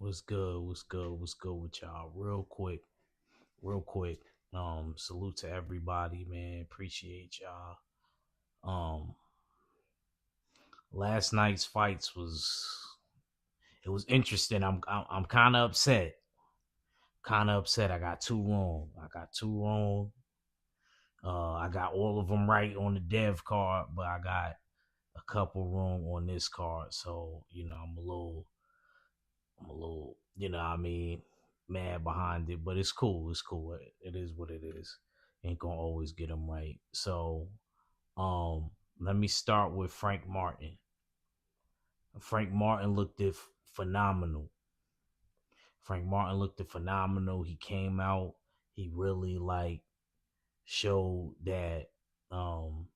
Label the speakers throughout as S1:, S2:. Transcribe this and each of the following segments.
S1: What's good? What's good? What's good with y'all? Real quick. Salute to everybody, man. Appreciate y'all. Um, Last night's fights was interesting. I'm kind of upset. Kind of upset. I got two wrong. I got two wrong. I got all of them right on the dev card, but I got a couple wrong on this card. So I'm a little, what I mean, mad behind it, but it's cool. It's cool. It is what it is. Ain't gonna always get them right. So, um, let me start with Frank Martin. Frank Martin looked phenomenal. Frank Martin looked phenomenal. He came out. He really showed that um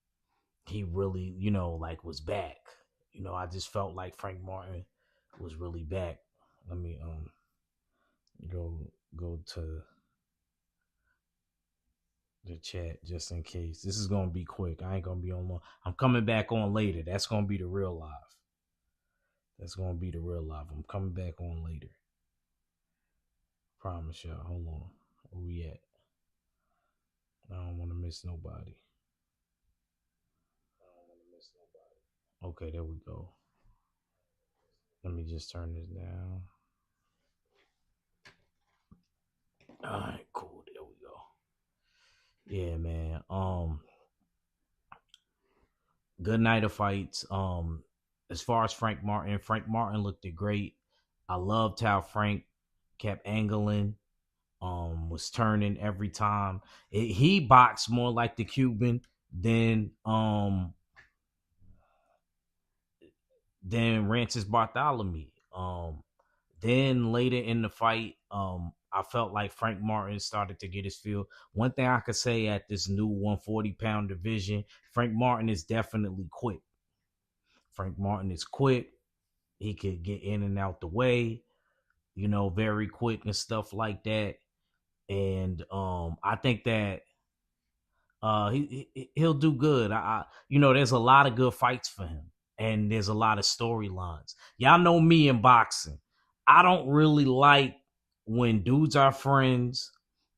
S1: he really like was back. I just felt like Frank Martin was really back. Let me go to the chat just in case. This is gonna be quick. I ain't gonna be on long. I'm coming back on later. That's gonna be the real live. That's gonna be the real live. I'm coming back on later. Promise y'all. Hold on. Where we at? I don't want to miss nobody. Okay, there we go. Let me just turn this down. All right, cool. There we go. Yeah, man. Good night of fights. As far as Frank Martin looked great. I loved how Frank kept angling, was turning every time. He boxed more like the Cuban than Rancis Bartholomew. Then later in the fight, I felt like Frank Martin started to get his feel. One thing I could say at this new 140-pound division, Frank Martin is definitely quick. Frank Martin is quick. He could get in and out the way, very quick and stuff like that. And I think that he'll do good. There's a lot of good fights for him, and there's a lot of storylines. Y'all know me in boxing. I don't really like when dudes are friends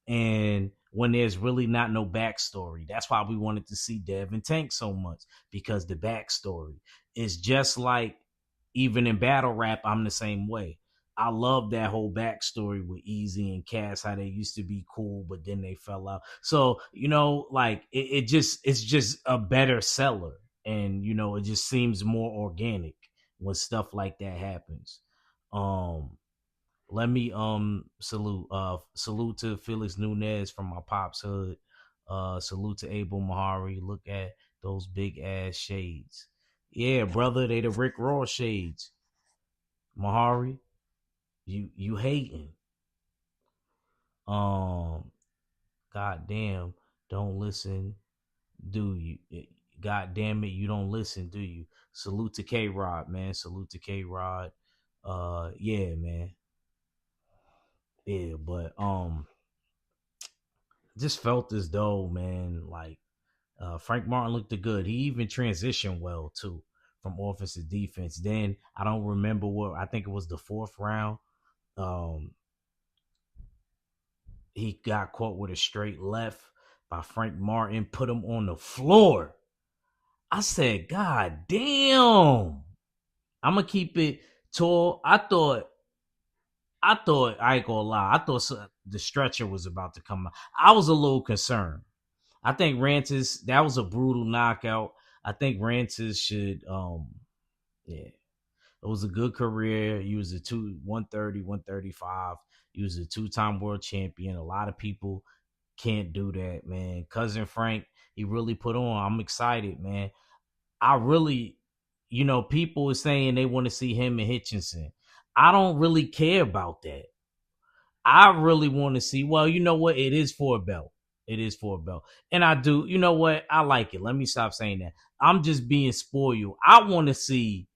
S1: and when there's really not no backstory. That's why we wanted to see Devin Tank so much, because the backstory is just like, even in battle rap, I'm the same way. I love that whole backstory with Easy and Cass, how they used to be cool, but then they fell out. So, it's just a better seller. And, it just seems more organic when stuff like that happens. Um, Let me salute to Felix Nunez from my pops hood. Salute to Abel Mahari. Look at those big ass shades. Yeah, brother, they the Rick Ross shades. Mahari, you hating. Um, goddamn, don't listen, do you? God damn it, you don't listen, do you? Salute to K Rod, man. Salute to K Rod. Yeah, man. Yeah, but just felt as though, man, like Frank Martin looked good. He even transitioned well too from offense to defense. Then I don't remember what, I think it was the fourth round. Um, he got caught with a straight left by Frank Martin, put him on the floor. I said, God damn. I'm gonna keep it tall. I thought I ain't gonna lie. I thought the stretcher was about to come out. I was a little concerned. I think Rantis, that was a brutal knockout. I think Rantis should yeah. It was a good career. He was a 130, 135. He was a two-time world champion. A lot of people can't do that, man. Cousin Frank, he really put on. I'm excited, man. I really, people are saying they want to see him and Hitchinson. I don't really care about that. I really want to see, well, you know what? It is for a belt. It is for a belt. And I do, you know what? I like it. Let me stop saying that. I'm just being spoiled. I want to see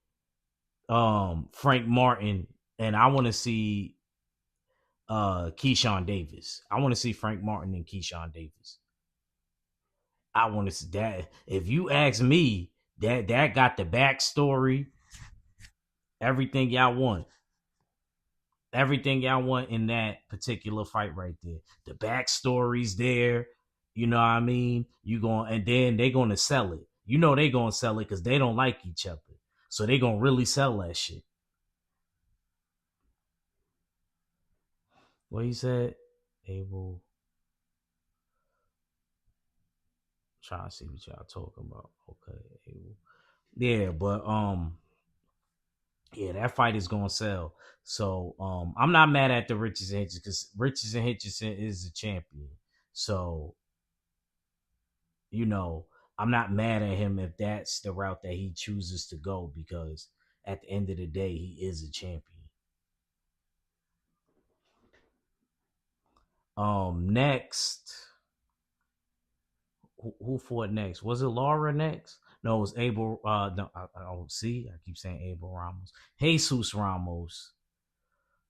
S1: Frank Martin, and I want to see Keyshawn Davis. I want to see Frank Martin and Keyshawn Davis. I want to see that. If you ask me, that got the backstory, everything y'all want. everything y'all want in that particular fight right there. The backstory's there. You know what I mean? You going and then they gonna sell it. You know they gonna sell it because they don't like each other. So they gonna really sell that shit. What he said? Abel, trying to see what y'all talking about. Okay, Abel. Yeah, but yeah, that fight is gonna sell. So I'm not mad at the Richards and Hitchens because Richards and Hitchison is the champion. So you know, I'm not mad at him if that's the route that he chooses to go because at the end of the day, he is a champion. Next, who fought next? Was it Laura next? No, it was Abel. No, I see. I keep saying Abel Ramos. Jesus Ramos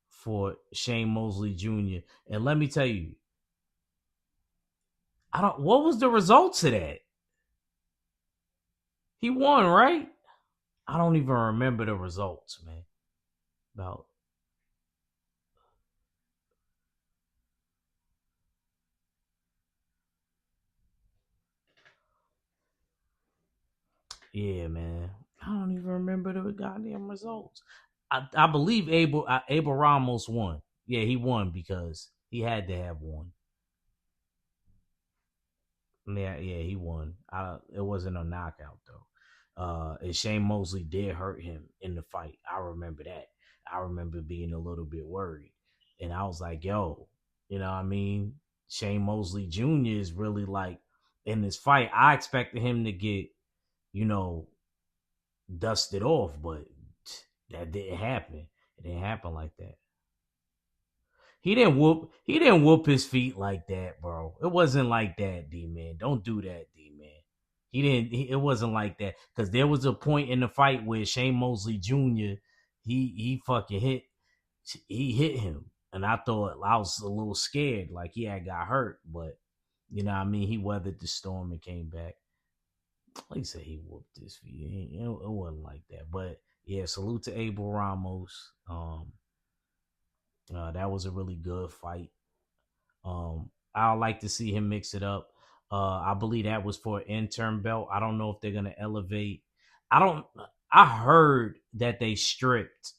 S1: for Shane Mosley Jr. And let me tell you, I don't. What was the results of that? He won, right? I don't even remember the results, man. About yeah, man. I don't even remember the goddamn results. I believe Abel Ramos won. Yeah, he won because he had to have won. Yeah, he won. It wasn't a knockout though. And Shane Mosley did hurt him in the fight. I remember that. I remember being a little bit worried, and I was like, "Yo, you know what I mean?" Shane Mosley Jr. is really like in this fight. I expected him to get, you know, dusted off, but that didn't happen. It didn't happen like that. He didn't whoop his feet like that, bro. It wasn't like that, D man. Don't do that, D man. It wasn't like that. Cause there was a point in the fight where Shane Mosley Jr. he fucking hit him. And I thought I was a little scared, like he had got hurt, but you know what I mean, he weathered the storm and came back. Like you said, he whooped his feet. It wasn't like that. But yeah, salute to Abel Ramos. That was a really good fight. I like to see him mix it up. I believe that was for an interim belt. I don't know if they're gonna elevate. I don't. I heard that they stripped.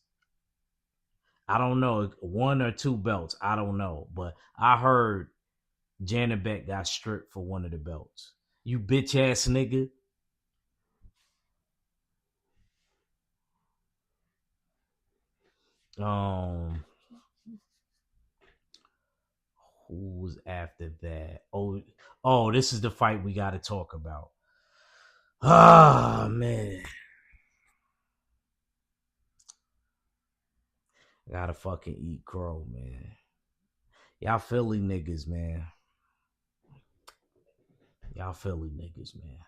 S1: I don't know, one or two belts. I don't know, but I heard Janet Beck got stripped for one of the belts. You bitch ass nigga. Um, who was after that? This is the fight we got to talk about. Ah, man. I gotta fucking eat crow, man. Y'all Philly niggas, man. Y'all Philly niggas, man.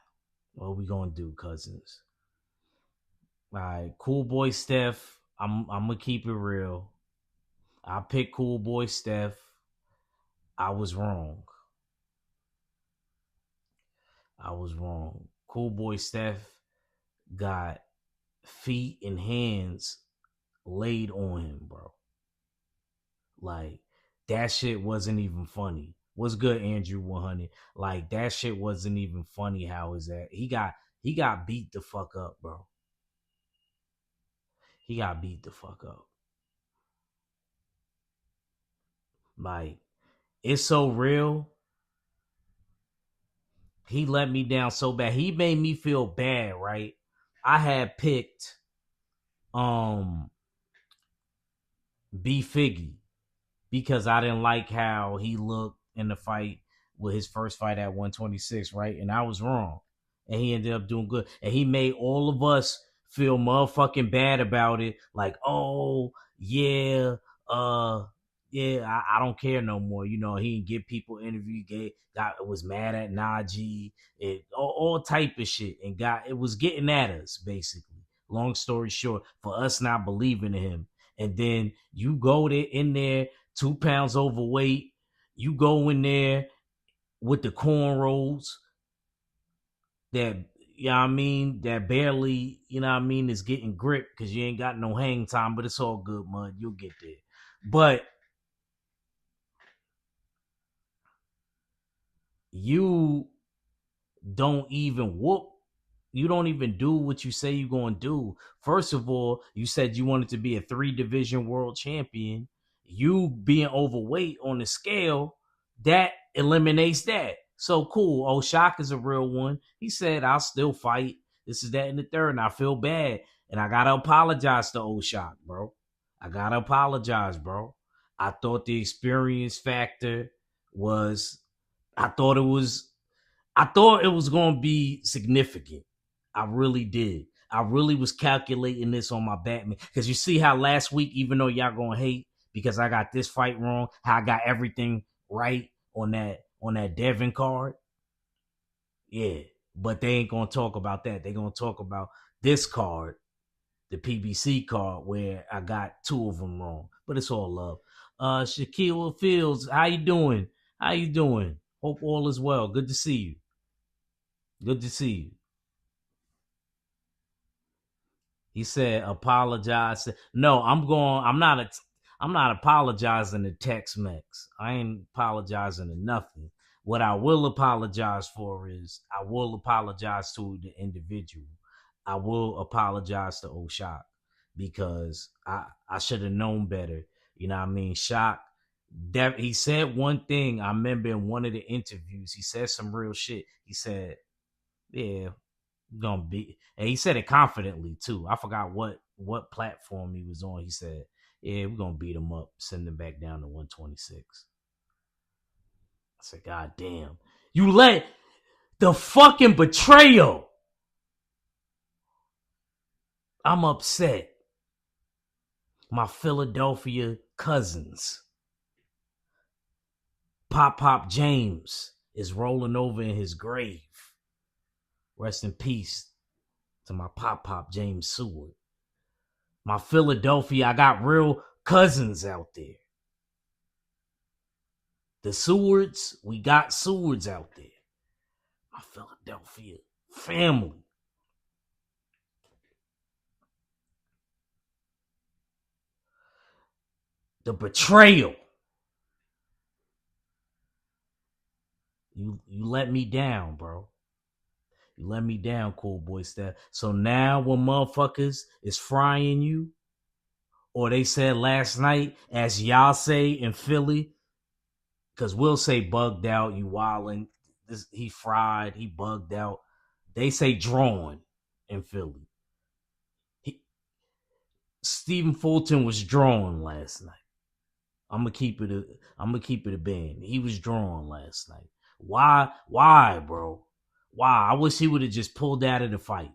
S1: What we gonna do, cousins? All right, cool boy Steph. I'm gonna keep it real. I picked cool boy Steph. I was wrong. I was wrong. Cool boy Steph got feet and hands laid on him, bro. Like that shit wasn't even funny. What's good, Andrew 100? Like that shit wasn't even funny. How is that? He got beat the fuck up, bro. He got beat the fuck up. Like it's so real. He let me down so bad. He made me feel bad, right? I had picked um B Figgy because I didn't like how he looked in the fight with his first fight at 126, right? And I was wrong. And he ended up doing good. And he made all of us feel motherfucking bad about it. Like, oh, yeah, uh, yeah, I don't care no more. You know, he didn't give people interview, was mad at Najee, all type of shit. And it was getting at us, basically. Long story short, for us not believing in him. And then you go there in there 2 pounds overweight. You go in there with the cornrows that, you know what I mean, that barely, you know what I mean, is getting grip because you ain't got no hang time, but it's all good, mud. You'll get there. But you don't even whoop. You don't even do what you say you're going to do. First of all, you said you wanted to be a 3 division world champion. You being overweight on the scale, that eliminates that. So cool. Oh, Shock is a real one. He said, I'll still fight. This is that and the third. And I feel bad. And I got to apologize to old Shock, bro. I got to apologize, bro. I thought the experience factor was, I thought it was I thought it was going to be significant. I really did. I really was calculating this on my Batman. Because you see how last week, even though y'all going to hate because I got this fight wrong, how I got everything right on that Devin card? Yeah. But they ain't going to talk about that. They're going to talk about this card, the PBC card, where I got 2 of them wrong. But it's all love. Shaquille Fields, how you doing? How you doing? Hope all is well. Good to see you. Good to see you. He said, apologize. No, I'm not apologizing to Tex-Mex. I ain't apologizing to nothing. What I will apologize for is I will apologize to the individual. I will apologize to O'Shock because I should have known better. You know what I mean? Shock. He said one thing. I remember in one of the interviews, he said some real shit. He said, yeah, gonna be, and he said it confidently too. I forgot what platform he was on. He said, yeah, we're gonna beat him up, send him back down to 126. I said, God damn, you let the fucking betrayal. I'm upset. My Philadelphia cousins, Pop James, is rolling over in his grave. Rest in peace to my Pop James Seward. My Philadelphia, I got real cousins out there. The Sewards, we got Sewards out there. My Philadelphia family. The betrayal. You let me down, bro. You let me down, cool boy Steph. So now when motherfuckers is frying you, or they said last night, as y'all say in Philly, because we'll say bugged out, you wildin', he fried, he bugged out. They say drawn in Philly. Stephen Fulton was drawn last night. I'm gonna keep it a band. He was drawn last night. Why, bro? Why? I wish he would have just pulled out of the fight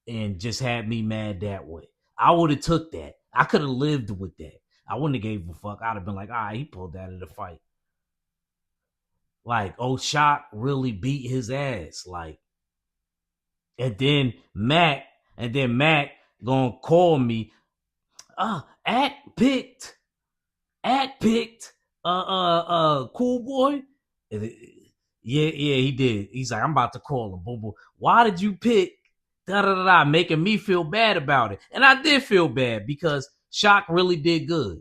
S1: and just had me mad that way. I would have took that. I could have lived with that. I wouldn't have gave a fuck. I'd have been like, all right, he pulled out of the fight. Like, Shock really beat his ass. Like, and then Mac gonna call me. At picked Cool Boy. Yeah, he did. He's like, I'm about to call him. Boom, boom. Why did you pick da da da da, making me feel bad about it? And I did feel bad because Shock really did good.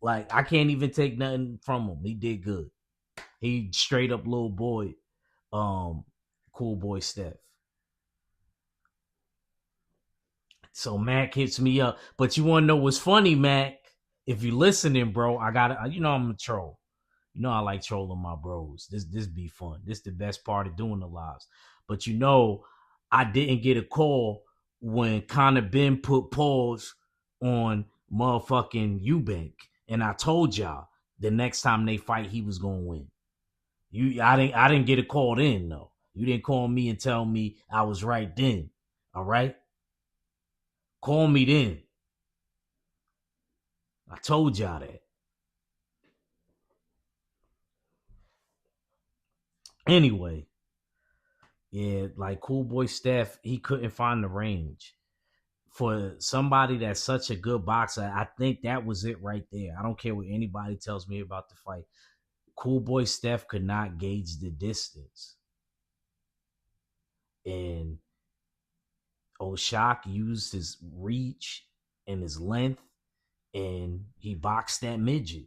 S1: Like, I can't even take nothing from him. He did good. He straight up little boy, Cool Boy Steph. So Mac hits me up. But you want to know what's funny, Mac? If you listening, bro, I got to, I'm a troll. You know I like trolling my bros. This be fun. This the best part of doing the lives. But I didn't get a call when Conor Ben put pause on motherfucking Eubank. And I told y'all the next time they fight, he was gonna win. I didn't get a call then though. You didn't call me and tell me I was right then. All right? Call me then. I told y'all that. Anyway, yeah, like Cool Boy Steph, he couldn't find the range. For somebody that's such a good boxer, I think that was it right there. I don't care what anybody tells me about the fight. Cool Boy Steph could not gauge the distance. And O'Shock used his reach and his length and he boxed that midget.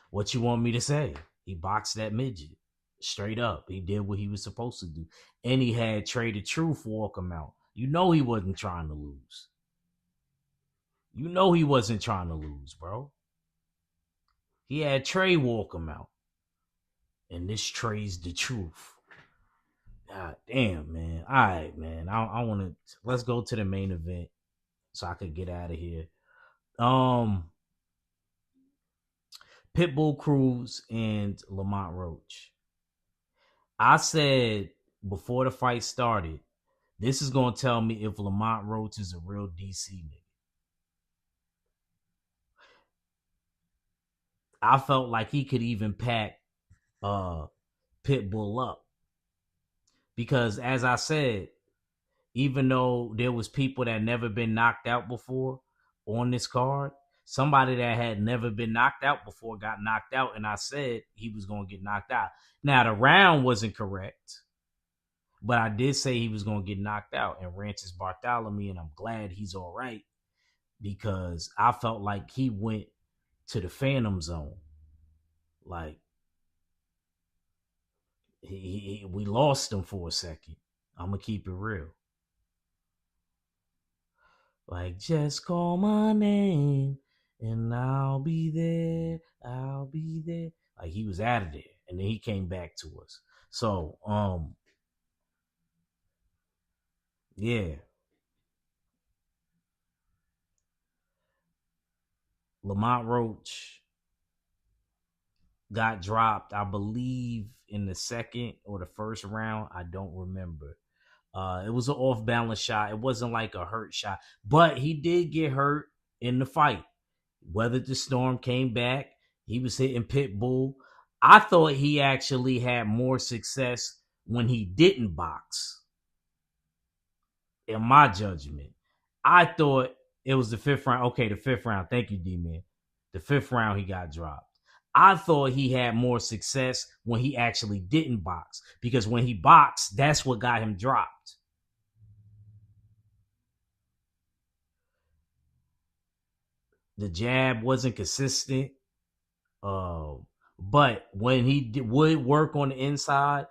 S1: What you want me to say? He boxed that midget straight up. He did what he was supposed to do, and he had Trey the Truth walk him out. You know he wasn't trying to lose. You know he wasn't trying to lose, bro. He had Trey walk him out, and this Trey's the truth. God damn, man. All right, man. I want to let's go to the main event so I could get out of here. Pitbull Cruz and Lamont Roach. I said before the fight started, this is gonna tell me if Lamont Roach is a real DC nigga. I felt like he could even pack Pitbull up because, as I said, even though there was people that never been knocked out before on this card, somebody that had never been knocked out before got knocked out, and I said he was gonna get knocked out. Now the round wasn't correct, but I did say he was gonna get knocked out, and Rances Bartholomew, and I'm glad he's all right because I felt like he went to the Phantom Zone. Like we lost him for a second. I'm gonna keep it real. Like just call my name and I'll be there. I'll be there. Like he was out of there, and then he came back to us. So yeah, Lamont Roach got dropped, I believe, in the second or the first round. I don't remember. It was an off balance shot. It wasn't like a hurt shot, but he did get hurt in the fight. Weathered the storm, came back. He was hitting Pitbull. I thought he actually had more success when he didn't box, in my judgment. I thought it was the fifth round. Okay, the fifth round. Thank you, D-Man. The fifth round, he got dropped. I thought he had more success when he actually didn't box because when he boxed, that's what got him dropped. The jab wasn't consistent. But when he would work on the inside,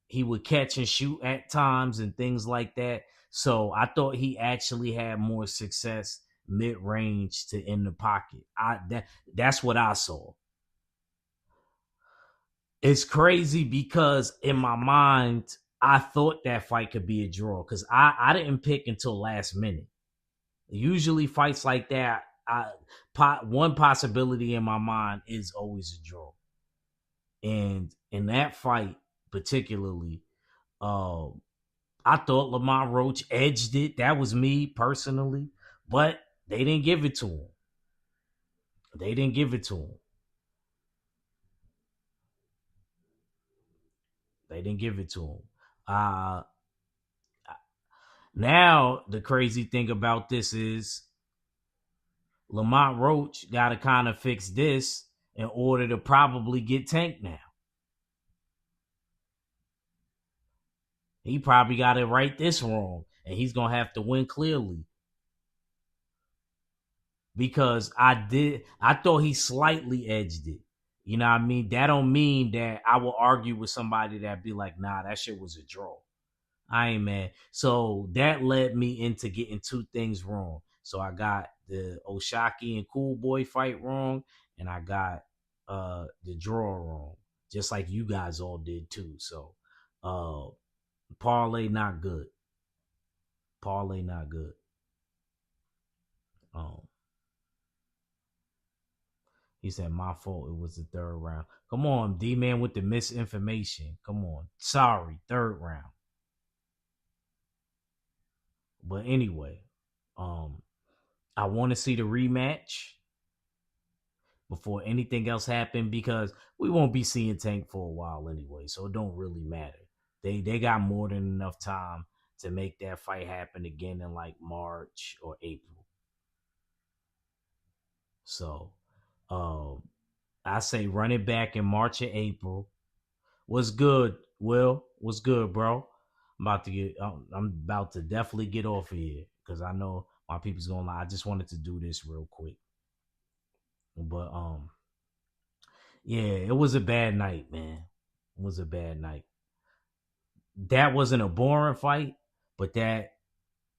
S1: he would catch and shoot at times and things like that. So I thought he actually had more success mid range to in the pocket. That's what I saw. It's crazy because in my mind, I thought that fight could be a draw because I didn't pick until last minute. Usually fights like that, one possibility in my mind is always a draw. And in that fight, particularly, um, I thought Lamont Roach edged it. That was me personally, but they didn't give it to him. They didn't give it to him. They didn't give it to him. Uh, Now the crazy thing about this is Lamont Roach got to kind of fix this in order to probably get Tank now. He probably got to right this wrong, and he's gonna have to win clearly because I thought he slightly edged it. You know what I mean? That don't mean that I will argue with somebody that be like, nah, that shit was a draw. I ain't mad. So that led me into getting two things wrong. So I got the Oshaki and Cool Boy fight wrong, and I got the draw wrong. Just like you guys all did too. So uh parlay not good. Parlay not good. Um he said my fault, it was the third round. Come on, D Man with the misinformation. Come on. Sorry, third round. But anyway, um I want to see the rematch before anything else happened because we won't be seeing Tank for a while anyway, so it don't really matter. They got more than enough time to make that fight happen again in like March or April. So I say run it back in March or April. What's good, Will? What's good, bro? I'm about to definitely get off of here because I know my people's gonna lie. I just wanted to do this real quick. But yeah, it was a bad night, man. It was a bad night. That wasn't a boring fight, but that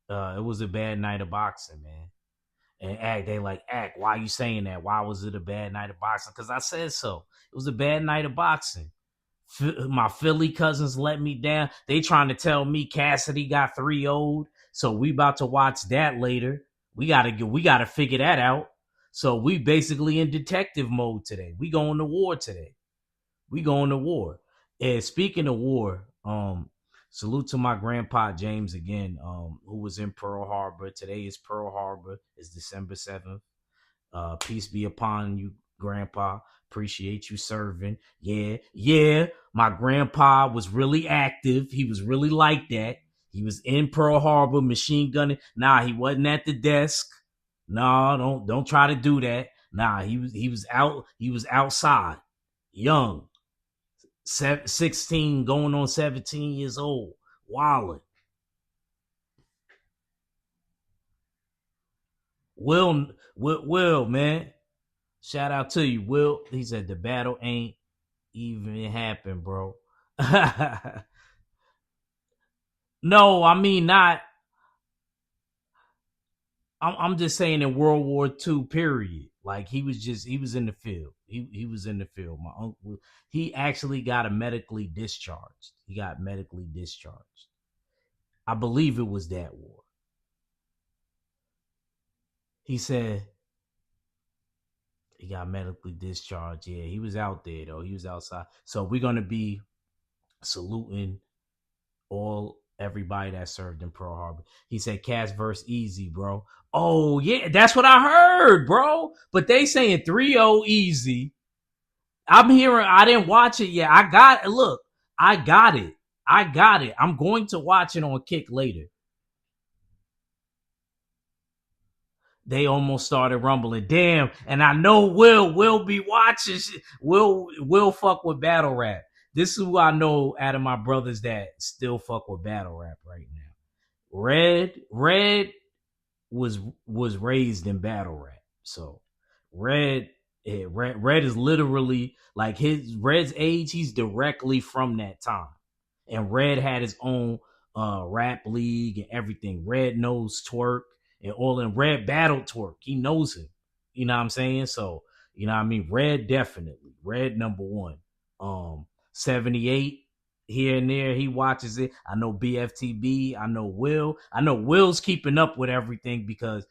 S1: it was a bad night of boxing, man. And they like, why you saying that? Why was it a bad night of boxing? Because I said so. It was a bad night of boxing. My Philly cousins let me down. They trying to tell me Cassidy got 3 0'd. So we about to watch that later. We gotta figure that out. So we basically in detective mode today. We going to war today. We going to war. And speaking of war, salute to my grandpa James again, who was in Pearl Harbor. Today is Pearl Harbor. It's December 7th. Peace be upon you, Grandpa. Appreciate you serving. Yeah, yeah. My grandpa was really active. He was really like that. He was in Pearl Harbor, machine gunning. Nah, he wasn't at the desk. No, don't try to do that. Nah, he was out. He was outside, young, 16, going on 17 years old, wilding. Will, man. Shout out to you, Will. He said the battle ain't even happened, bro. No, I mean not. I'm just saying in World War II, period. Like he was in the field. He was in the field. My uncle, he actually got medically discharged. He got medically discharged. I believe it was that war. He said he got medically discharged. Yeah, he was out there though. He was outside. So we're gonna be saluting all everybody that served in Pearl Harbor. He said Cass verse easy, bro. Oh yeah, that's what I heard, bro. But they saying 3-0 easy. I'm hearing I didn't watch it yet. I got it. I got it. I'm going to watch it on Kick later. They almost started rumbling. Damn. And I know Will be watching. Will fuck with battle rap. This is who I know out of my brothers that still fuck with battle rap right now. Red was raised in battle rap. So Red Red is literally like his Red's age, he's directly from that time. And Red had his own rap league and everything. Red knows Twerk and all in Red battled Twerk. He knows him. You know what I'm saying? So, you know what I mean? Red definitely. Red number one. 78 here and there, he watches it. I know BFTB. I know Will. I know Will's keeping up with everything because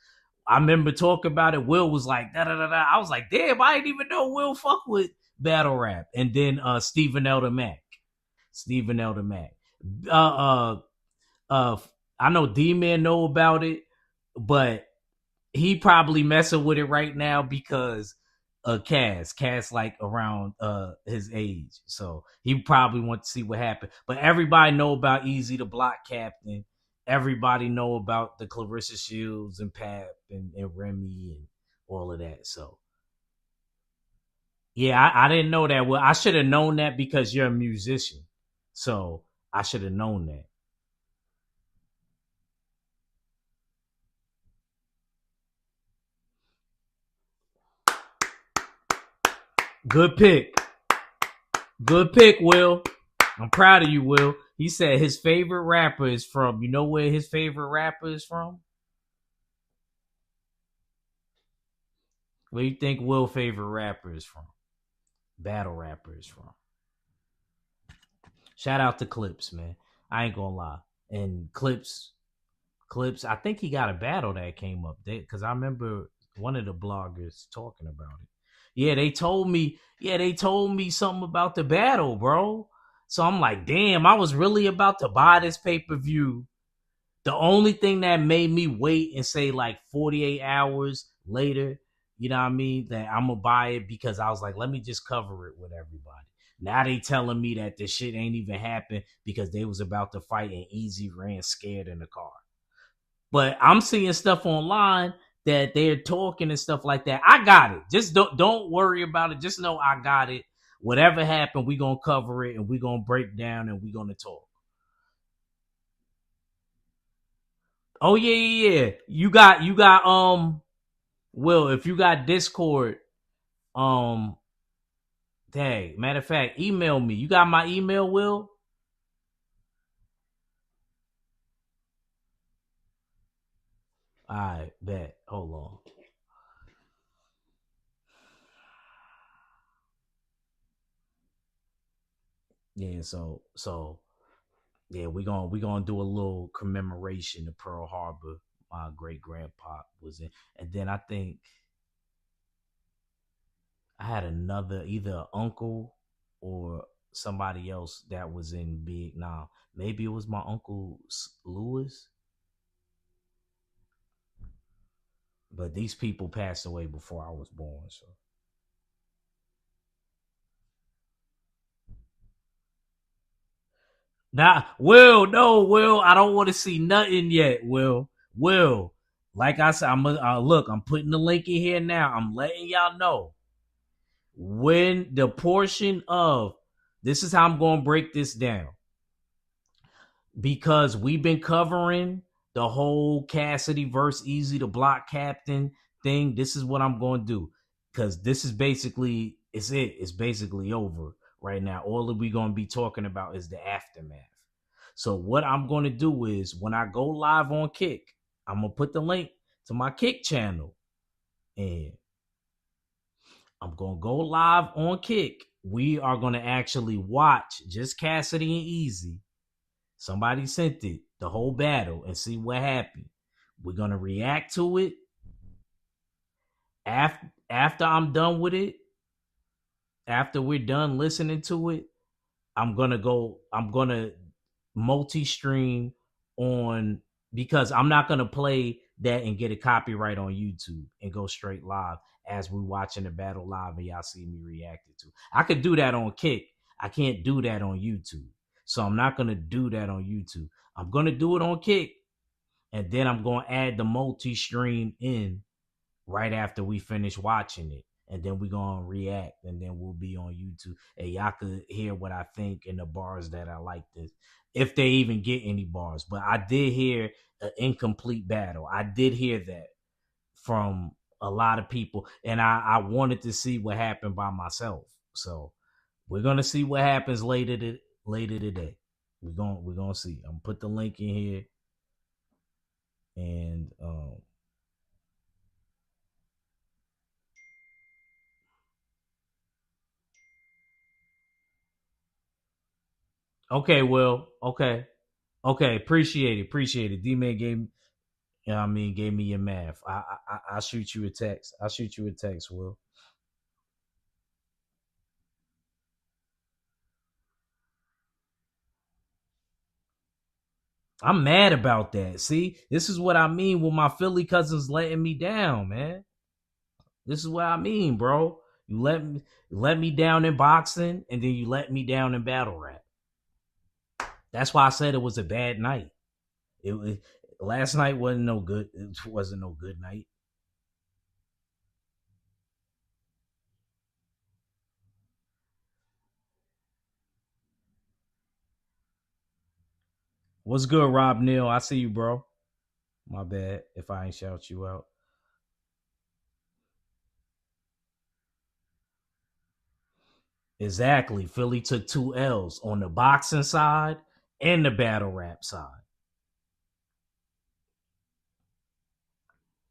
S1: I remember talking about it. Will was like, da da da da. I was like, damn, I didn't even know Will fuck with battle rap. And then Stephen Elder Mack. Stephen Elder Mack. Uh, uh, uh, I know D-Man know about it, but he probably messing with it right now because Cass like around his age. So he probably want to see what happened. But everybody know about Easy the Block Captain. Everybody know about the Clarissa Shields and Pap and Remy and all of that. So yeah, I didn't know that. Well, I should have known that because you're a musician. So I should have known that. Good pick. Good pick, Will. I'm proud of you, Will. He said his favorite rapper is from. You know where his favorite rapper is from? Where you think Will's favorite rapper is from? Battle rapper is from. Shout out to Clips, man. I ain't gonna lie. And Clips. I think he got a battle that came up there because I remember one of the bloggers talking about it. Yeah, they told me. Yeah, they told me something about the battle, bro. So I'm like, damn, I was really about to buy this pay per view. The only thing that made me wait and say like 48 hours later, you know what I mean, that I'm gonna buy it because I was like, let me just cover it with everybody. Now they telling me that this shit ain't even happened because they was about to fight and Easy ran scared in the car. But I'm seeing stuff online that they're talking and stuff like that. I got it. Just don't worry about it. Just know I got it. Whatever happened, we gonna cover it and we gonna break down and we gonna talk. Oh yeah, yeah, yeah. You got Will, if you got Discord, Um, dang. Matter of fact, email me. You got my email, Will? All right, bet. Hold on. Yeah, so yeah, we gonna do a little commemoration of Pearl Harbor. My great grandpa was in, and then I think I had another either an uncle or somebody else that was in Vietnam. Maybe it was my uncle Lewis, but these people passed away before I was born. So now, Will, no, Will, I don't want to see nothing yet. Will, like I said, look. I'm putting the link in here now. I'm letting y'all know when the portion of this is how I'm going to break this down because we've been covering the whole Cassidy versus Easy the Block Captain thing. This is what I'm going to do because this is basically it's it. It's basically over right now. All that we're going to be talking about is the aftermath. So what I'm going to do is when I go live on Kick, I'm going to put the link to my Kick channel and I'm going to go live on Kick. We are going to actually watch just Cassidy and Easy. Somebody sent it, the whole battle, and see what happened. We're going to react to it. After I'm done with it, after we're done listening to it, I'm going to multi-stream on because I'm not gonna play that and get a copyright on YouTube and go straight live as we watching the battle live and y'all see me reacting to. I could do that on Kick. I can't do that on YouTube. So I'm not gonna do that on YouTube. I'm gonna do it on Kick and then I'm gonna add the multi-stream in right after we finish watching it. And then we're gonna react, and then we'll be on YouTube. And y'all could hear what I think in the bars that I like this, if they even get any bars. But I did hear an incomplete battle. I did hear that from a lot of people, and I wanted to see what happened by myself. So we're gonna see what happens later today. We're gonna see. I'm gonna put the link in here, and okay, well, okay. Okay, appreciate it. D man gave me, you know what I mean, gave me your math. I'll shoot you a text. I'll shoot you a text, Will. I'm mad about that. See, this is what I mean with my Philly cousins letting me down, man. This is what I mean, bro. You let me down in boxing, and then you let me down in battle rap. That's why I said it was a bad night. It was last night wasn't no good. It wasn't no good night. What's good, Rob Neal? I see you, bro. My bad if I ain't shout you out. Exactly. Philly took two L's on the boxing side and the battle rap side.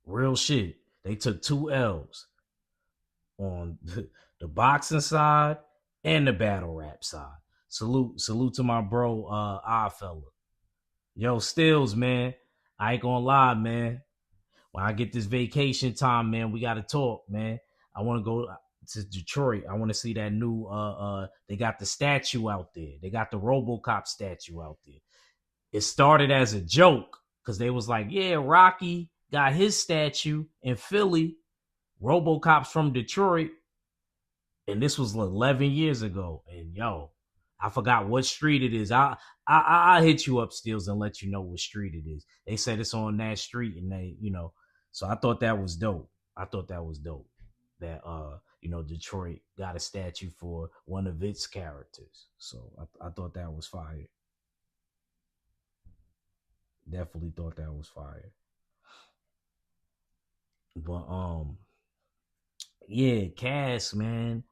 S1: Real shit. They took two L's on the boxing side and the battle rap side. Salute to my bro, Oddfella. Yo, Stills, man. I ain't gonna lie, man. When I get this vacation time, man, we gotta talk, man. I wanna go to Detroit. I wanna see that new they got the statue out there. They got the Robocop statue out there. It started as a joke because they was like, yeah, Rocky got his statue in Philly, Robocop's from Detroit, and this was 11 years ago. And yo, I forgot what street it is. I hit you up, Steels, and let you know what street it is. They said it's on that street, and so I thought that was dope. I thought that was dope. That Detroit got a statue for one of its characters. So I thought that was fire. Definitely thought that was fire. But Yeah, Cass, man.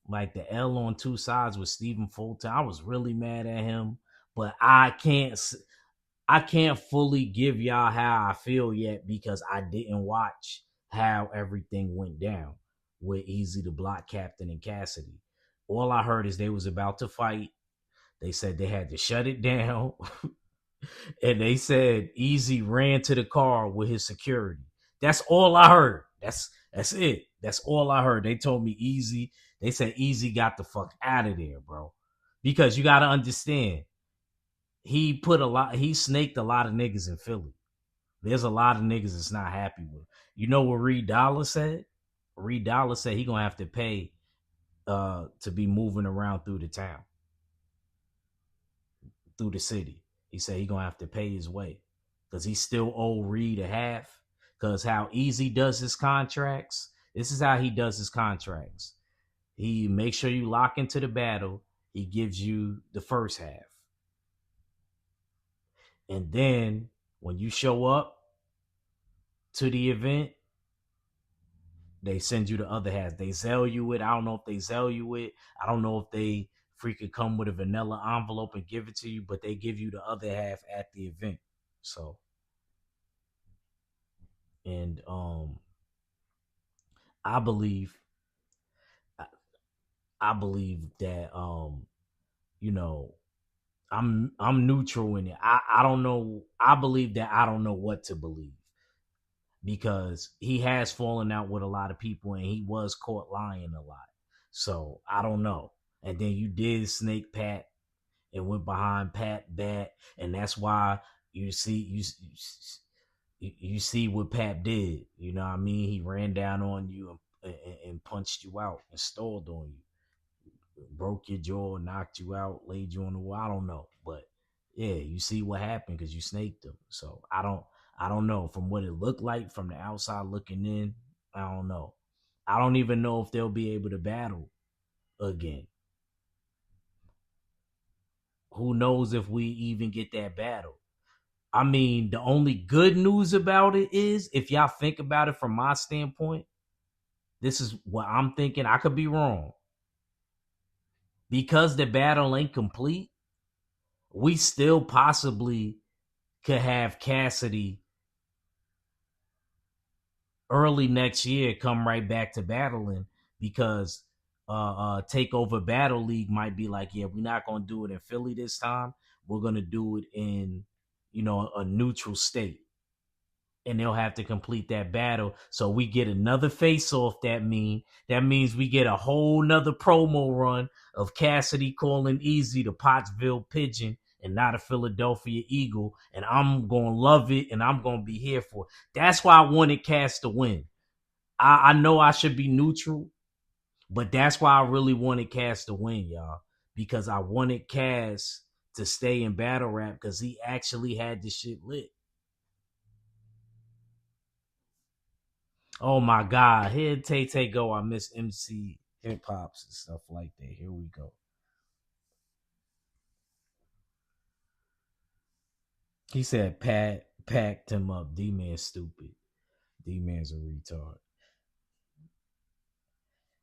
S1: Like the L on two sides with Stephen Fulton. I was really mad at him, but I can't fully give y'all how I feel yet because I didn't watch how everything went down with Easy the Block Captain and Cassidy. All I heard is they was about to fight. They said they had to shut it down. And they said Easy ran to the car with his security. That's all I heard. That's it. That's all I heard. They told me Easy. They said Easy got the fuck out of there, bro. Because you gotta understand, he snaked a lot of niggas in Philly. There's a lot of niggas that's not happy with. You know what Reed Dollar said? Reed Dollar said he gonna have to pay to be moving around through the town, through the city. He said he gonna have to pay his way because he still owe Reed a half. Because how Easy does his contracts, this is how he does his contracts. He makes sure you lock into the battle. He gives you the first half, and then when you show up to the event, they send you the other half. They sell you it. I don't know if they sell you it. I don't know if they freaking come with a vanilla envelope and give it to you, but they give you the other half at the event. So, and I believe I, I believe that you know, I'm neutral in it. I don't know. I believe that I don't know what to believe because he has fallen out with a lot of people and he was caught lying a lot. So I don't know. And then you did snake Pat and went behind Pat bad, and that's why you see you see what Pat did. You know what I mean? He ran down on you and punched you out and stalled on you, broke your jaw, knocked you out, laid you on the wall. I don't know, but yeah, you see what happened because you snaked him. So I don't know. From what it looked like from the outside looking in, I don't know. I don't even know if they'll be able to battle again. Who knows if we even get that battle? I mean, the only good news about it is if y'all think about it from my standpoint, this is what I'm thinking. I could be wrong. Because the battle ain't complete, we still possibly could have Cassidy early next year come right back to battling because Takeover Battle League might be like, yeah, we're not gonna do it in Philly this time. We're gonna do it in, a neutral state. And they'll have to complete that battle. So we get another face off. That means we get a whole nother promo run of Cassidy calling Easy the Pottsville Pigeon and not a Philadelphia Eagle. And I'm gonna love it and I'm gonna be here for it. That's why I wanted Cass to win. I know I should be neutral, but that's why I really wanted Cass to win, y'all. Because I wanted Cass to stay in battle rap because he actually had this shit lit. Oh my God. Here Tay Tay go. I miss MC hip hops and stuff like that. Here we go. He said Pat packed him up. D man's stupid. D man's a retard.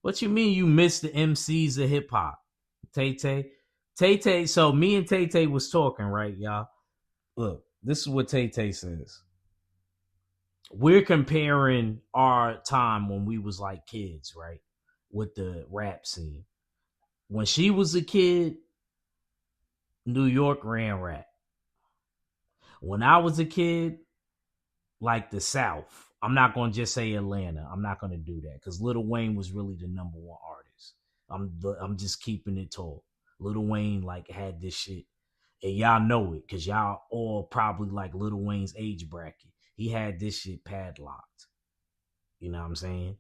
S1: What you mean you missed the MCs of hip hop? Tay Tay. Tay Tay. So me and Tay Tay was talking, right, y'all? Look, this is what Tay Tay says. We're comparing our time when we was like kids, right? With the rap scene. When she was a kid, New York ran rap. When I was a kid, like the South, I'm not gonna just say Atlanta. I'm not gonna do that because Lil Wayne was really the number one artist. I'm just keeping it tall. Lil Wayne like had this shit, and y'all know it because y'all all probably like Lil Wayne's age bracket. He had this shit padlocked. You know what I'm saying?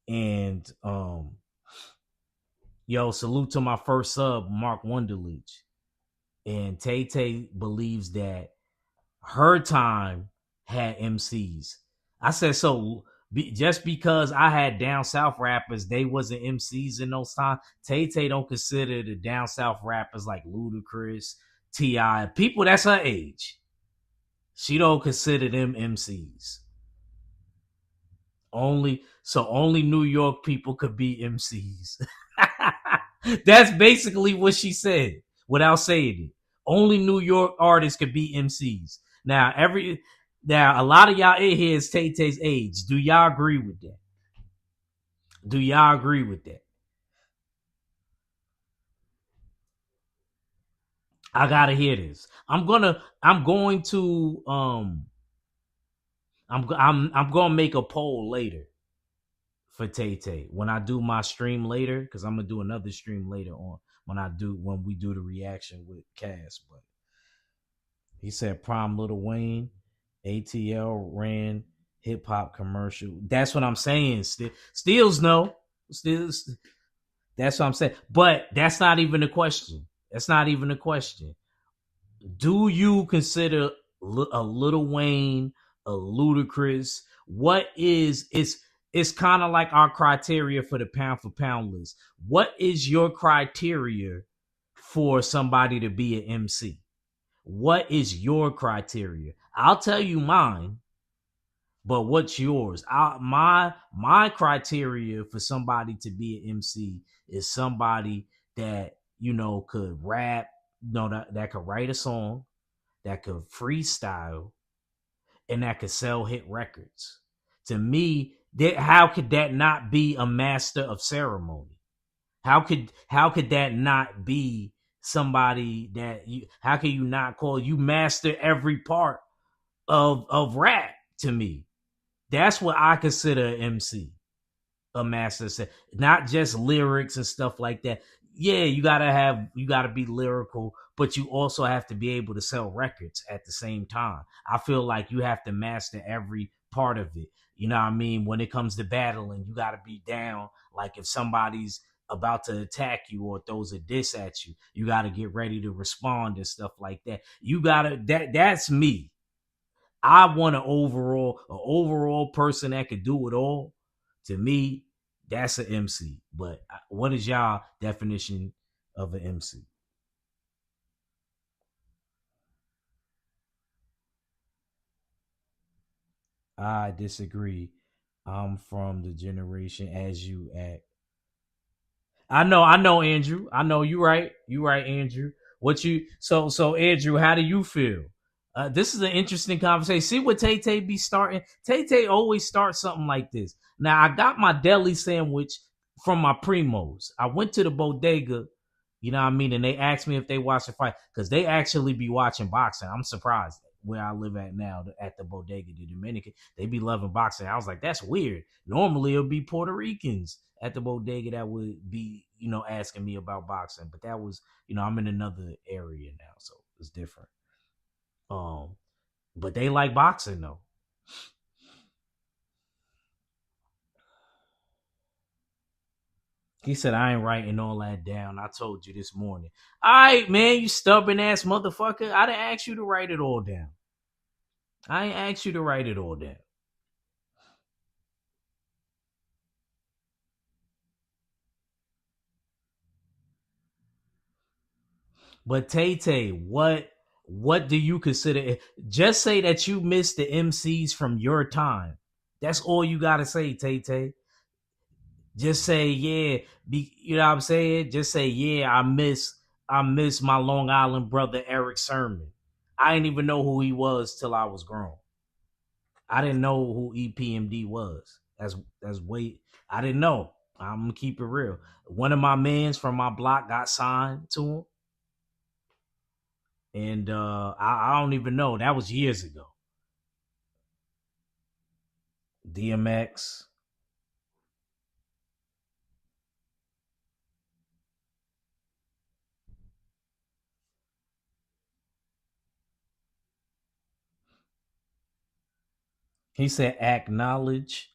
S1: And yo, salute to my first sub, Mark Wonderlich. And Tay Tay believes that her time had MCs. I said so just because I had down south rappers, they wasn't MCs in those times. Tay Tay don't consider the down south rappers like Ludacris, Ti, people that's her age. She don't consider them MCs. only New York people could be MCs. That's basically what she said without saying it. Only New York artists could be MCs. Now a lot of y'all in here is Tay Tay's age. Do y'all agree with that? Do y'all agree with that? I gotta hear this. I'm going to I'm gonna make a poll later for Tay Tay when I do my stream later, because I'm gonna do another stream later on when we do the reaction with Cass. But he said Prime Little Wayne, ATL ran hip hop commercial. That's what I'm saying. Steals no. Steals. That's what I'm saying. But that's not even the question. That's not even the question. Do you consider a Little Wayne, a Ludacris? What is it's kind of like our criteria for the pound for pound list. What is your criteria for somebody to be an MC? What is your criteria? I'll tell you mine, but what's yours? My criteria for somebody to be an MC is somebody that could rap, that could write a song, that could freestyle, and that could sell hit records. To me, how could that not be a master of ceremony? How could that not be somebody that you? How can you not call you master every part of rap? To me, that's what I consider an MC, a master set, not just lyrics and stuff like that. Yeah, you gotta be lyrical, but you also have to be able to sell records at the same time. I feel like you have to master every part of it. You know what I mean? When it comes to battling, you gotta be down. Like if somebody's about to attack you or throws a diss at you, you gotta get ready to respond and stuff like that. You gotta that's me. I want an overall person that could do it all. To me, that's an MC. But what is y'all definition of an MC? I disagree. I'm from the generation as you act. I know, Andrew. I know you right, Andrew. What you so Andrew? How do you feel? This is an interesting conversation. See what Tay Tay be starting. Tay Tay always starts something like this. Now I got my deli sandwich from my primos. I went to the bodega, you know what I mean, and they asked me if they watch the fight because they actually be watching boxing. I'm surprised where I live at now at the bodega, the Dominican. They be loving boxing. I was like, that's weird. Normally it'll be Puerto Ricans at the bodega that would be, asking me about boxing. But that was, I'm in another area now, so it's different. Um, but they like boxing though. He said, I ain't writing all that down. I told you this morning. All right, man, you stubborn ass motherfucker. I didn't ask you to write it all down. I ain't asked you to write it all down. But Tay Tay, what do you consider? Just say that you missed the MCs from your time. That's all you gotta say, Tay Tay. Just say, yeah, you know what I'm saying? Just say, yeah, I miss my Long Island brother Eric Sermon. I didn't even know who he was till I was grown. I didn't know who EPMD was. That's way I didn't know. I'm gonna keep it real. One of my mans from my block got signed to him, and I don't even know. That was years ago. DMX. He said acknowledge.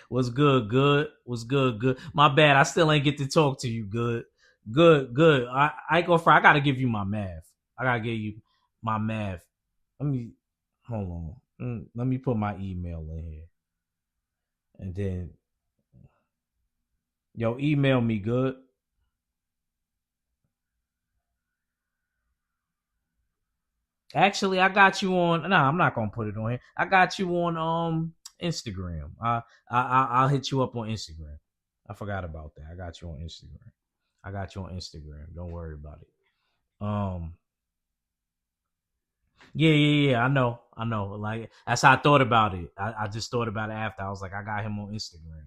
S1: What's good? Good. What's good? Good. My bad. I still ain't get to talk to you. Good. Good. Good. I go for. I gotta give you my math. I gotta give you my math. Let me hold on. Let me put my email in here, and then email me. Good. Actually, I got you on. No, I'm not gonna put it on here. I got you on Instagram. I'll hit you up on Instagram. I forgot about that. I got you on Instagram. I got you on Instagram. Don't worry about it. Um, yeah. I know. Like that's how I thought about it. I just thought about it after. I was like, I got him on Instagram.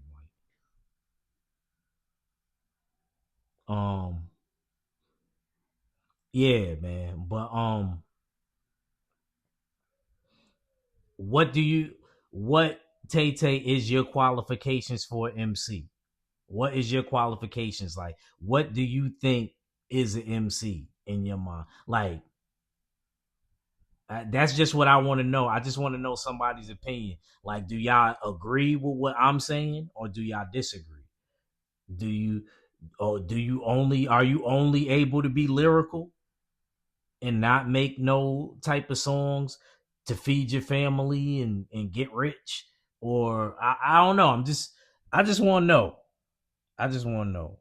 S1: Um, yeah, man. But what do you what Tay Tay is your qualifications for MC? What is your qualifications like? What do you think is an MC in your mind? Like that's just what I want to know. I just want to know somebody's opinion. Like, do y'all agree with what I'm saying, or do y'all disagree? Do you, or do you only are you only able to be lyrical and not make no type of songs to feed your family and get rich? Or I don't know. I just want to know. I just want to know.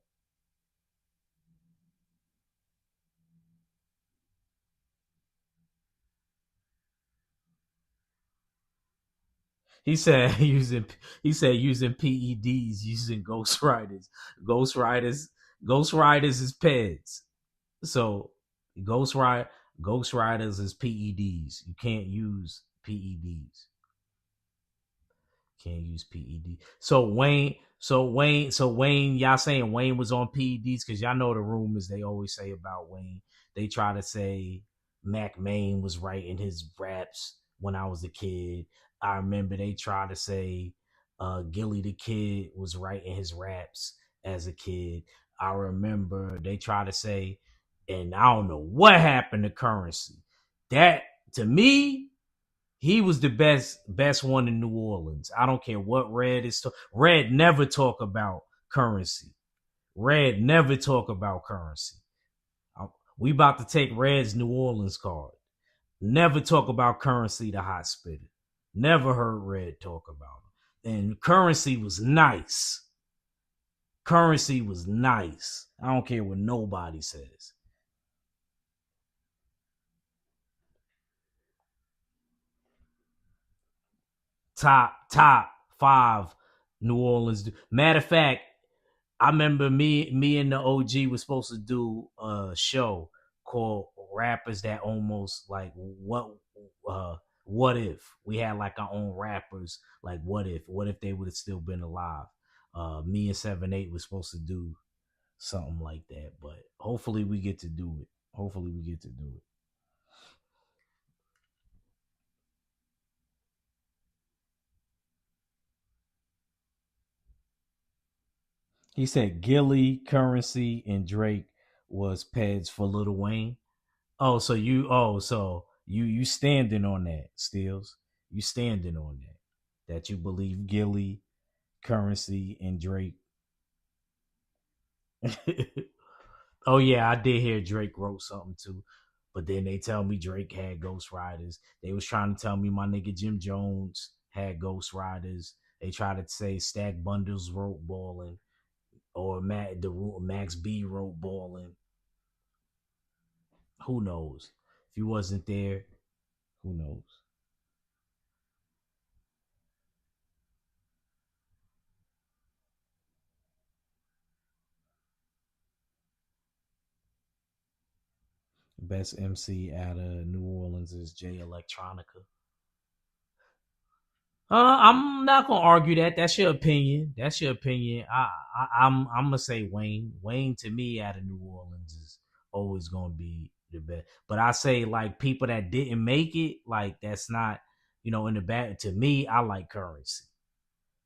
S1: He said using using PEDs, using Ghost Riders. Ghost Riders Ghost Riders is PEDs. So Ghost Ride Ghost Riders is PEDs. You can't use PEDs. Can't use PED. So Wayne, y'all saying Wayne was on PEDs because y'all know the rumors they always say about Wayne. They try to say Mac Main was writing his raps when I was a kid. I remember they try to say Gilly the Kid was writing his raps as a kid. I remember they try to say, and I don't know what happened to Currency. That to me, he was the best one in New Orleans. I don't care what Red is. Red never talk about Currency. Red never talk about Currency. We about to take Red's New Orleans card. Never talk about Currency, the hot spitter. Never heard Red talk about him. And Currency was nice. Currency was nice. I don't care what nobody says. Top five New Orleans. Matter of fact, I remember me and the OG was supposed to do a show called Rappers That Almost Like What If. We had like our own rappers, like what if they would have still been alive. Me and 7-8 was supposed to do something like that, but hopefully we get to do it. Hopefully we get to do it. He said Gilly, Currency, and Drake was peds for Lil Wayne. So you standing on that, Steels. You standing on that. That you believe Gilly, Currency, and Drake. Oh yeah, I did hear Drake wrote something too. But then they tell me Drake had Ghost Riders. They was trying to tell me my nigga Jim Jones had Ghost Riders. They tried to say Stack Bundles wrote Ballin' or Max B wrote Ballin'. Who knows? If he wasn't there, who knows? Best MC out of New Orleans is Jay Electronica. I'm not gonna argue that. That's your opinion. That's your opinion. I'm gonna say Wayne. Wayne to me out of New Orleans is always gonna be the best. But I say like people that didn't make it, like that's not in the back. To me, I like Currency.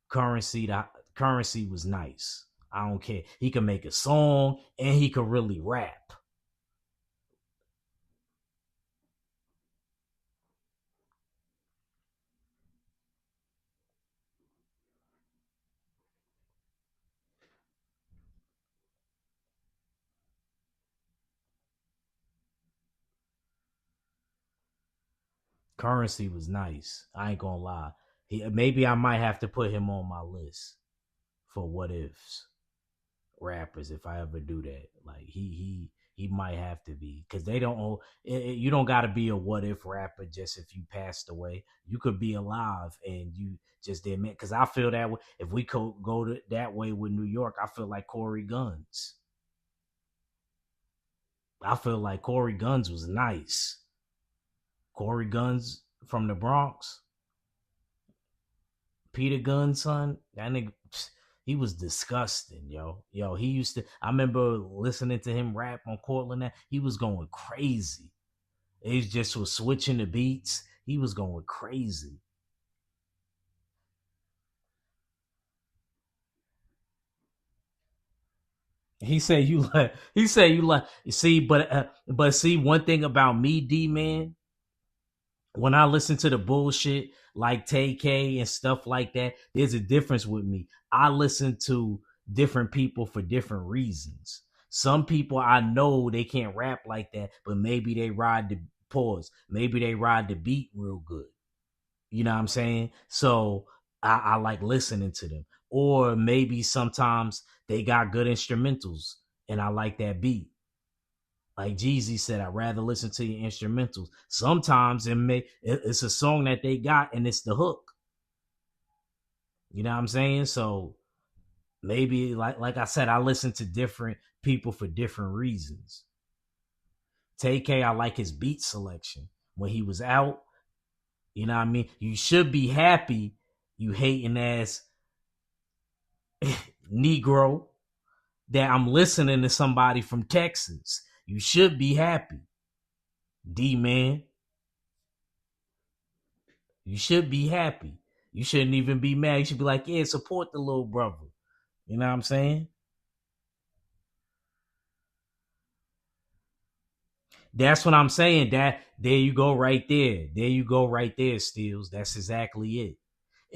S1: Currency was nice. I don't care. He can make a song and he can really rap. Currency was nice. I ain't gonna lie. Maybe I might have to put him on my list for what ifs rappers if I ever do that. Like he might have to be because they don't. You don't got to be a what if rapper just if you passed away. You could be alive and you just didn't. Because I feel that way. If we could go that way with New York, I feel like Corey Guns. I feel like Corey Guns was nice. Corey Guns from the Bronx, Peter Guns son, that nigga, he was disgusting, yo. Yo, he used to. I remember listening to him rap on Cortland. That he was going crazy. He just was switching the beats. He was going crazy. He said you like. He said you like. See, but see one thing about me, D man. When I listen to the bullshit like Tay K and stuff like that, there's a difference with me. I listen to different people for different reasons. Some people I know they can't rap like that, but maybe they ride the pause. Maybe they ride the beat real good. You know what I'm saying? So I like listening to them. Or maybe sometimes they got good instrumentals and I like that beat. Like Jeezy said, I'd rather listen to your instrumentals. Sometimes it's a song that they got and it's the hook. You know what I'm saying? So maybe like I said, I listen to different people for different reasons. TK, I like his beat selection. When he was out, you know what I mean? You should be happy, you hating ass Negro, that I'm listening to somebody from Texas. You should be happy. D man. You should be happy. You shouldn't even be mad. You should be like, yeah, support the little brother. You know what I'm saying? That's what I'm saying. That there you go right there. There you go right there, Steels. That's exactly it.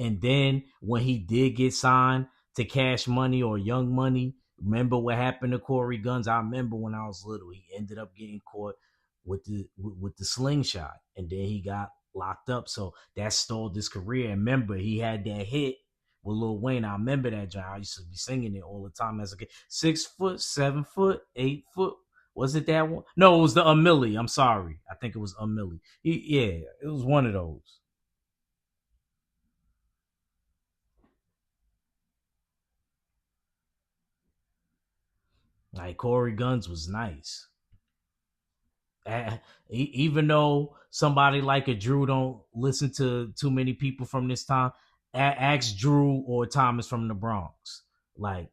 S1: And then when he did get signed to Cash Money or Young Money, remember what happened to Corey Guns? I remember when I was little, he ended up getting caught with the slingshot, and then he got locked up. So that stalled his career. And remember, he had that hit with Lil Wayne. I remember that, John. I used to be singing it all the time as a kid. 6 foot, 7 foot, 8 foot. Was it that one? No, it was the Millie. I'm sorry. I think it was Millie. Yeah, it was one of those. Like Corey Guns was nice. Even though somebody like a Drew don't listen to too many people from this time, ask Drew or Thomas from the Bronx. Like,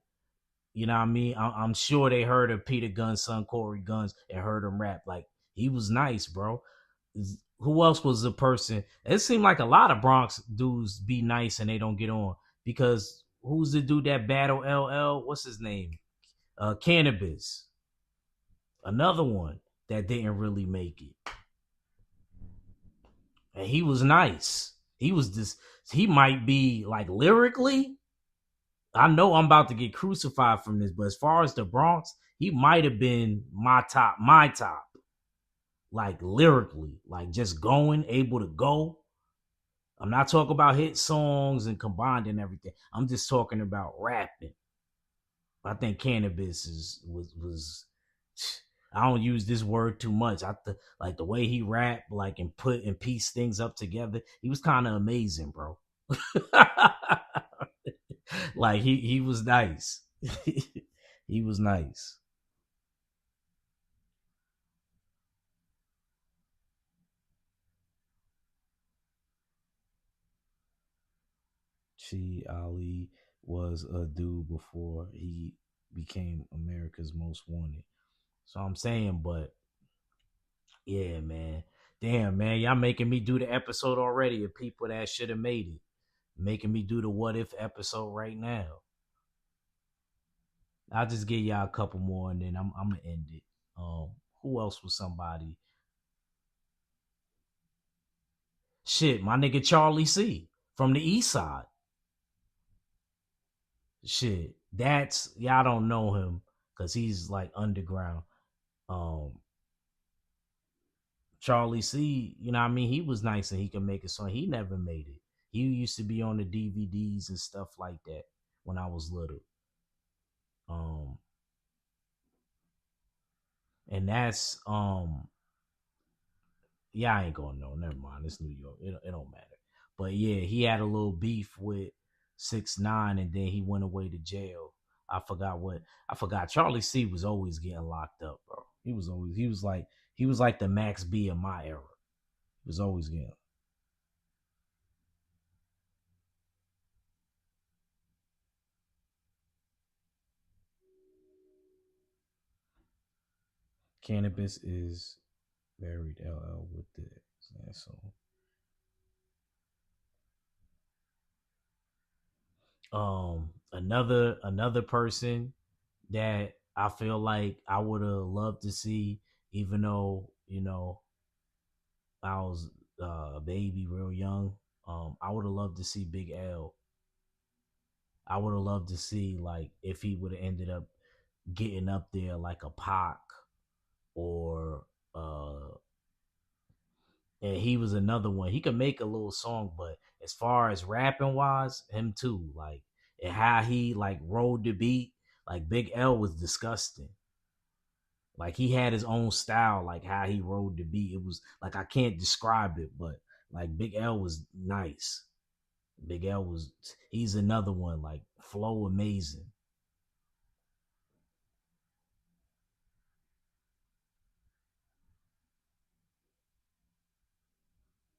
S1: you know what I mean? I'm sure they heard of Peter Guns' son, Corey Guns, and heard him rap. Like, he was nice, bro. Who else was the person? It seemed like a lot of Bronx dudes be nice and they don't get on. Because who's the dude that battle LL? What's his name? Cannabis. Another one that didn't really make it. And he was nice. He was this. He might be like lyrically. I know I'm about to get crucified from this, but as far as the Bronx, he might have been my top. My top. Like lyrically, like just going, able to go. I'm not talking about hit songs and combined and everything. I'm just talking about rapping. I think cannabis was I don't use this word too much. Like the way he rapped, like and put and piece things up together. He was kind of amazing, bro. Like he was nice. He was nice. Chi Ali was a dude before he became America's most wanted. So I'm saying, but yeah, man. Damn, man, y'all making me do the episode already of people that should have made it. Making me do the what if episode right now. I'll just give y'all a couple more and then I'm gonna end it. Who else was somebody? Shit, my nigga Charlie C from the East Side. Shit, that's y'all don't know him because he's like underground. Um, Charlie C, you know what I mean? He was nice and he could make a song. He never made it. He used to be on the DVDs and stuff like that when I was little. Um, and that's yeah, I ain't going no. Never mind. It's New York. It don't matter. But yeah, he had a little beef with 6ix9ine, and then he went away to jail. I forgot what. I forgot. Charlie C was always getting locked up, bro. He was like the Max B of my era. He was always getting. Cannabis is buried LL with the so another person that I feel like I would have loved to see, even though I was a baby, real young. I would have loved to see Big L. I would have loved to see like if he would have ended up getting up there like a Pac or and he was another one. He could make a little song, but as far as rapping wise, him too. Like and how he like rode the beat, like Big L was disgusting. Like he had his own style, like how he rode the beat. It was like I can't describe it, but like Big L was nice. Big L was he's another one, like flow amazing.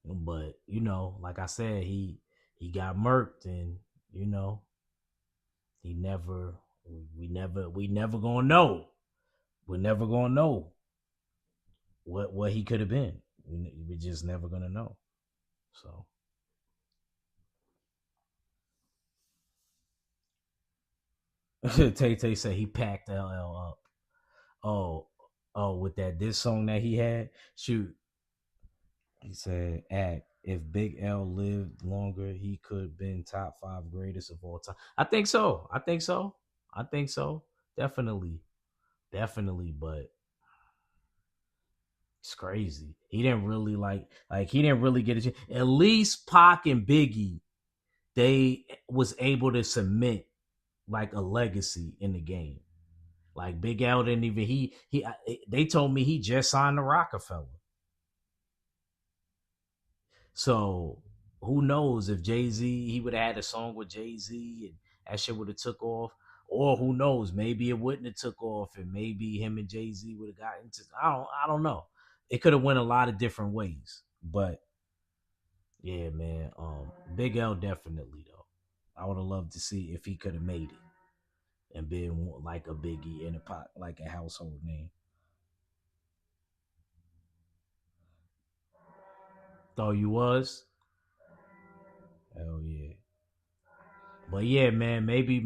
S1: But like I said, he got murked, and you know he never we never gonna know. We're never gonna know what he could have been. We're just never gonna know. So Tay Tay said he packed LL up. Oh, with that this song that he had. Shoot, he said, "Act if Big L lived longer, he could have been top five greatest of all time." I think so. I think so. I think so. Definitely, definitely. But it's crazy. He didn't really like he didn't really get it. At least Pac and Biggie, they was able to cement like a legacy in the game. Like Big L didn't even they told me he just signed the Rockefeller. So who knows if Jay Z he would have had a song with Jay Z and that shit would have took off, or who knows maybe it wouldn't have took off and maybe him and Jay Z would have gotten into I don't know. It could have went a lot of different ways, but yeah, man. Big L definitely though. I would have loved to see if he could have made it and been like a Biggie in a pot, like a household name. Thought you was? Hell yeah. But yeah, man, maybe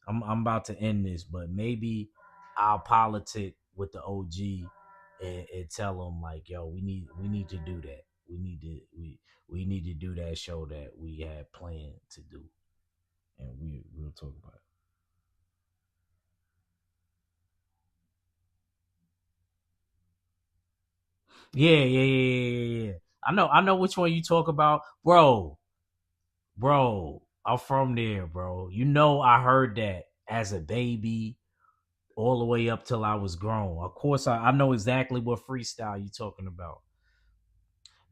S1: I'm about to end this, but maybe I'll politic with the OG and tell them like, yo, we need to do that. We need to do that show that we had planned to do, and we'll talk about it. Yeah, yeah, yeah, yeah, yeah. I know which one you talk about, bro. Bro, I'm from there, bro. I heard that as a baby all the way up till I was grown. Of course, I know exactly what freestyle you talking about.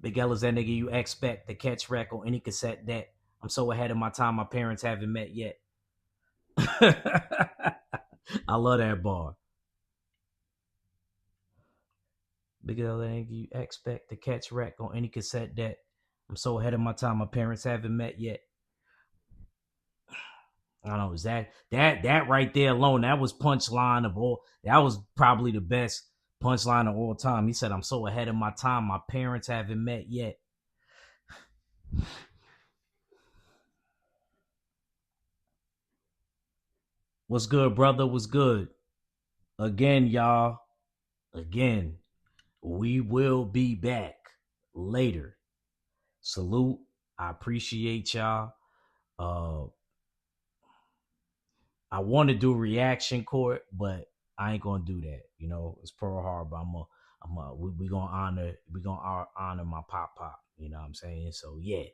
S1: Big L is that nigga you expect to catch wreck on any cassette that I'm so ahead of my time my parents haven't met yet. I love that bar. Big L that nigga you expect to catch wreck on any cassette that I'm so ahead of my time my parents haven't met yet. I don't know, is that right there alone, that was punchline of all that was probably the best punchline of all time. He said, I'm so ahead of my time, my parents haven't met yet. What's good, brother? What's good? Again, y'all. Again, we will be back later. Salute. I appreciate y'all. Uh I want to do reaction court, but I ain't gonna do that. It's Pearl Harbor. We gonna honor my pop. You know what I'm saying? So yeah.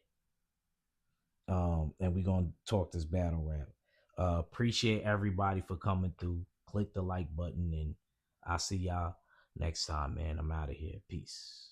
S1: And we gonna talk this battle rap. Appreciate everybody for coming through. click the like button, and I'll see y'all next time, man. I'm out of here. Peace.